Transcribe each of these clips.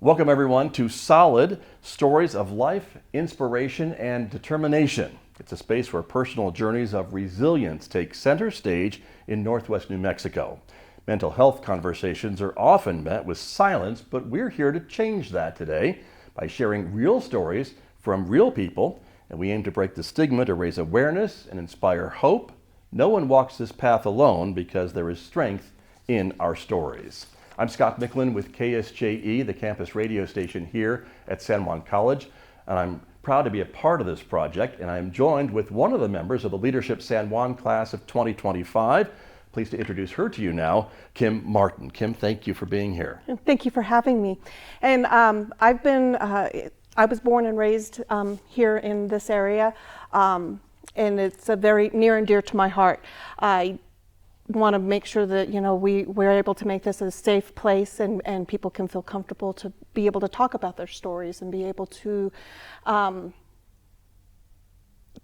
Welcome everyone to S.O.L.I.D, Stories of Life, Inspiration, and Determination. It's a space where personal journeys of resilience take center stage in Northwest New Mexico. Mental health conversations are often met with silence, but we're here to change that today by sharing real stories from real people, and we aim to break the stigma to raise awareness and inspire hope. No one walks this path alone because there is strength in our stories. I'm Scott Micklin with KSJE, the campus radio station here at San Juan College, and I'm proud to be a part of this project, and I'm joined with one of the members of the Leadership San Juan class of 2025. Pleased to introduce her to you now, Kim Martin. Kim, thank you for being here. Thank you for having me. And I was born and raised here in this area, and it's a very near and dear to my heart. I want to make sure that we're able to make this a safe place and people can feel comfortable to be able to talk about their stories and be able to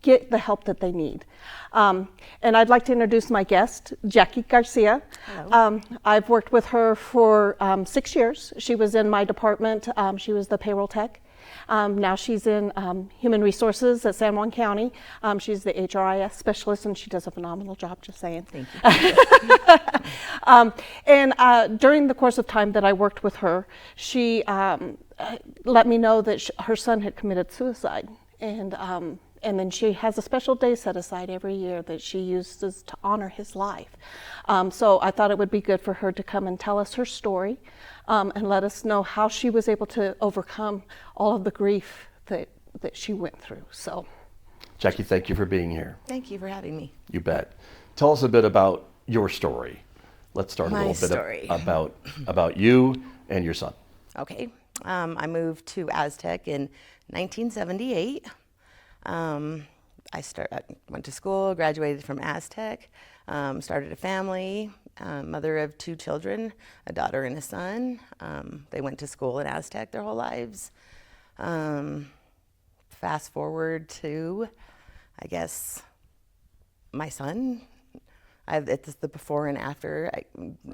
get the help that they need. And I'd like to introduce my guest, Jackie Garcia. Hello. I've worked with her for 6 years. She was in my department. She was the payroll tech. Now she's in human resources at San Juan County. She's the HRIS specialist, and she does a phenomenal job, just saying. Thank you. And during the course of time that I worked with her, she let me know that her son had committed suicide. And then she has a special day set aside every year that she uses to honor his life. So I thought it would be good for her to come and tell us her story and let us know how she was able to overcome all of the grief that she went through. So, Jackie, thank you for being here. Thank you for having me. You bet. Tell us a bit about your story. Let's start My a little story. bit about you and your son. Okay. I moved to Aztec in 1978. I went to school, graduated from Aztec, started a family, mother of 2 children, a daughter and a son. They went to school in Aztec their whole lives. Fast forward to, I guess, my son. It's the before and after.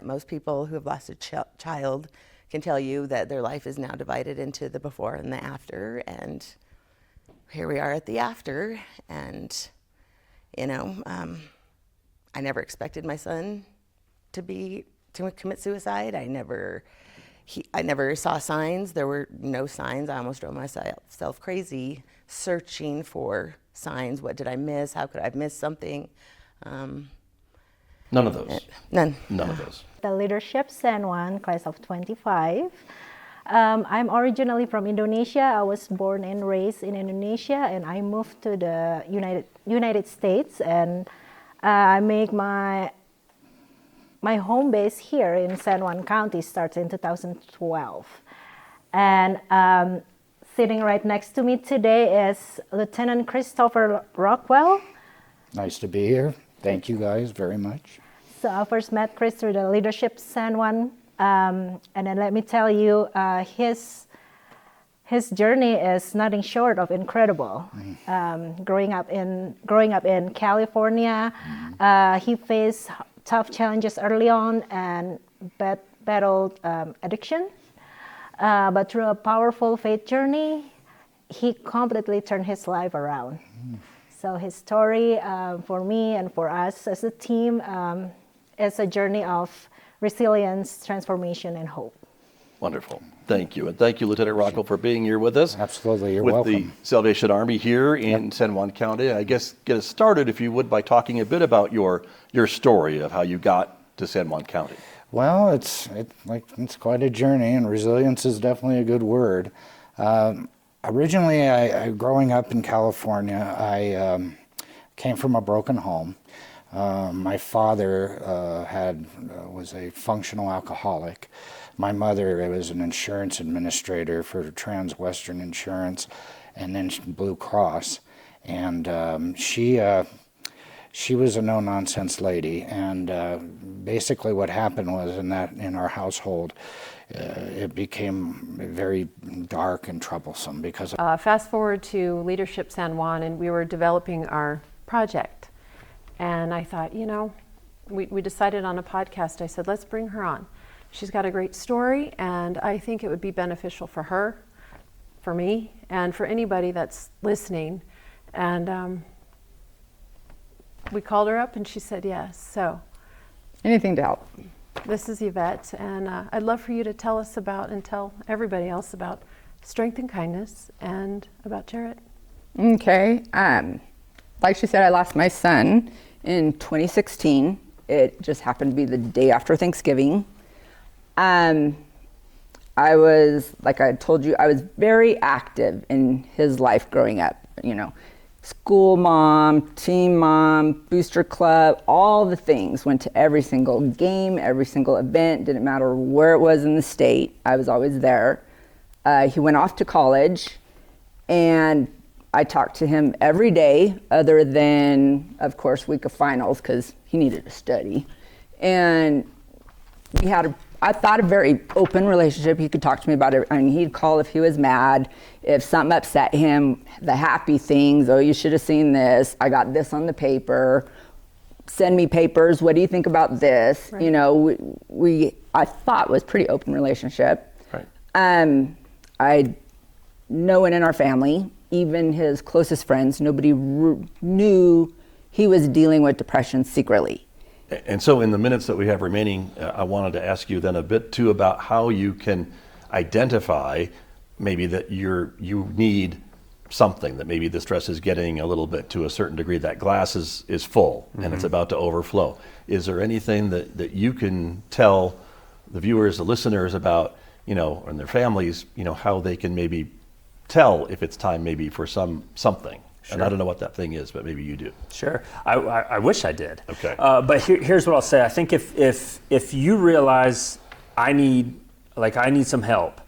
Most people who have lost a child can tell you that their life is now divided into the before and the after, and here we are at the after, and I never expected my son to commit suicide. I never saw signs. There were no signs. I almost drove myself crazy searching for signs. What did I miss? How could I have missed something? None of those. None. None of those. The Leadership San Juan class of 25. I'm originally from Indonesia. I was born and raised in Indonesia, and I moved to the United States, and I make my home base here in San Juan County starts in 2012. And sitting right next to me today is Lieutenant Christopher Rockwell. Nice to be here. Thank you guys very much. So I first met Chris through the Leadership San Juan. And then let me tell you, his journey is nothing short of incredible. Growing up in California, he faced tough challenges early on and battled addiction. But through a powerful faith journey, he completely turned his life around. So his story for me and for us as a team is a journey of resilience, transformation, and hope. Wonderful. Thank you. And thank you, Lieutenant Rockwell, for being here with us. Absolutely. You're with welcome. the Salvation Army here in San Juan County. I guess get us started, if you would, by talking a bit about your story of how you got to San Juan County. Well, it's quite a journey, and resilience is definitely a good word. Originally, growing up in California, I came from a broken home. My father was a functional alcoholic. My mother was an insurance administrator for Transwestern Insurance and then Blue Cross. And she was a no-nonsense lady. And basically what happened was in our household, it became very dark and troublesome because fast forward to Leadership San Juan, and we were developing our project. And I thought, we decided on a podcast. I said, let's bring her on. She's got a great story, and I think it would be beneficial for her, for me, and for anybody that's listening. And we called her up and she said yes. So Anything to help. this is Yvette, and I'd love for you to tell us about, and tell everybody else about, Strength and Kindness and about Jarrett. Okay. Like she said, I lost my son in 2016. It just happened to be the day after Thanksgiving. I was, like I told you, I was very active in his life growing up. You know, school mom, team mom, booster club, all the things. Went to every single game, every single event. Didn't matter where it was in the state. I was always there. He went off to college, and I talked to him every day, other than, of course, week of finals, because he needed to study. And we had, I thought, a very open relationship. He could talk to me about it. I mean, he'd call if he was mad, if something upset him, the happy things. Oh, you should have seen this. I got this on the paper. Send me papers. What do you think about this? Right. You know, I thought was pretty open relationship. Right. No one in our family, even his closest friends, nobody knew he was dealing with depression secretly. And so in the minutes that we have remaining, I wanted to ask you then a bit too about how you can identify maybe that you need something, that maybe the stress is getting a little bit to a certain degree, that glass is full and it's about to overflow. Is there anything that you can tell the viewers, the listeners about, you know, and their families, you know, how they can maybe tell if it's time maybe for something? Sure. And I don't know what that thing is, but maybe you do. Sure. I wish I did. Okay. But here's what I'll say. I think if you realize I need some help,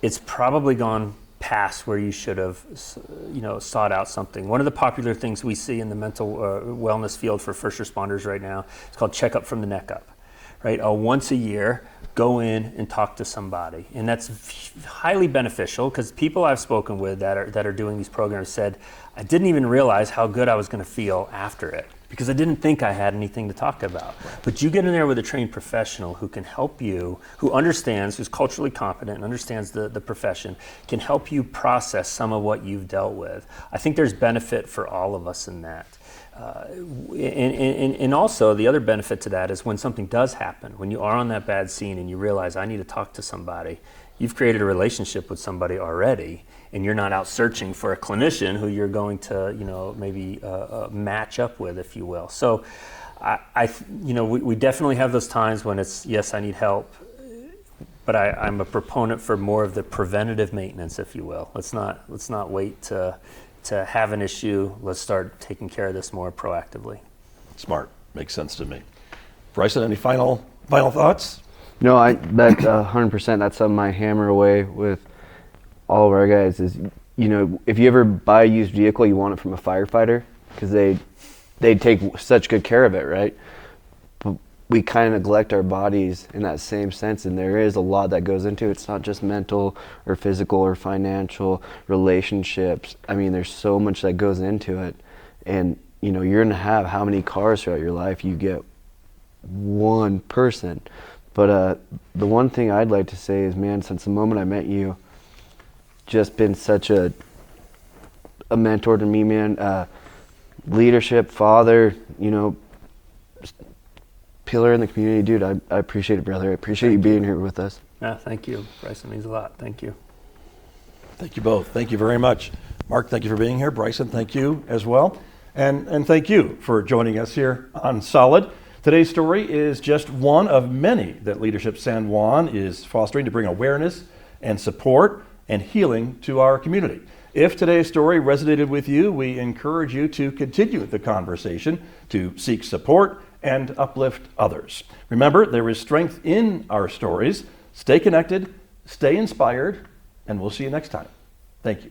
it's probably gone past where you should have, sought out something. One of the popular things we see in the mental wellness field for first responders right now is called check up from the neck up, right? Once a year, go in and talk to somebody, and that's highly beneficial because people I've spoken with that are doing these programs said, I didn't even realize how good I was going to feel after it because I didn't think I had anything to talk about. But you get in there with a trained professional who can help you, who understands, who's culturally competent and understands the profession, can help you process some of what you've dealt with. I think there's benefit for all of us in that. And also the other benefit to that is when something does happen, when you are on that bad scene and you realize I need to talk to somebody, you've created a relationship with somebody already, and you're not out searching for a clinician who you're going to, maybe match up with, if you will. So, we definitely have those times when it's, yes, I need help, but I'm a proponent for more of the preventative maintenance, if you will. Let's not wait to have an issue. Let's start taking care of this more proactively. Smart. Makes sense to me. Bryson, any final thoughts? No, that's 100%. That's something I hammer away with all of our guys is, if you ever buy a used vehicle, you want it from a firefighter because they take such good care of it, right? But we kind of neglect our bodies in that same sense, and there is a lot that goes into it. It's not just mental or physical or financial relationships. I mean, there's so much that goes into it, and you're going to have how many cars throughout your life. You get one person. But the one thing I'd like to say is, man, since the moment I met you, just been such a mentor to me, man. Leadership, father, pillar in the community, dude. I appreciate it, brother. I appreciate you being here with us. Yeah, thank you, Bryson. Means a lot. Thank you. Thank you both. Thank you very much. Mark, thank you for being here. Bryson, thank you as well. And thank you for joining us here on S.O.L.I.D. Today's story is just one of many that Leadership San Juan is fostering to bring awareness and support and healing to our community. If today's story resonated with you, we encourage you to continue the conversation, to seek support and uplift others. Remember, there is strength in our stories. Stay connected, stay inspired, and we'll see you next time. Thank you.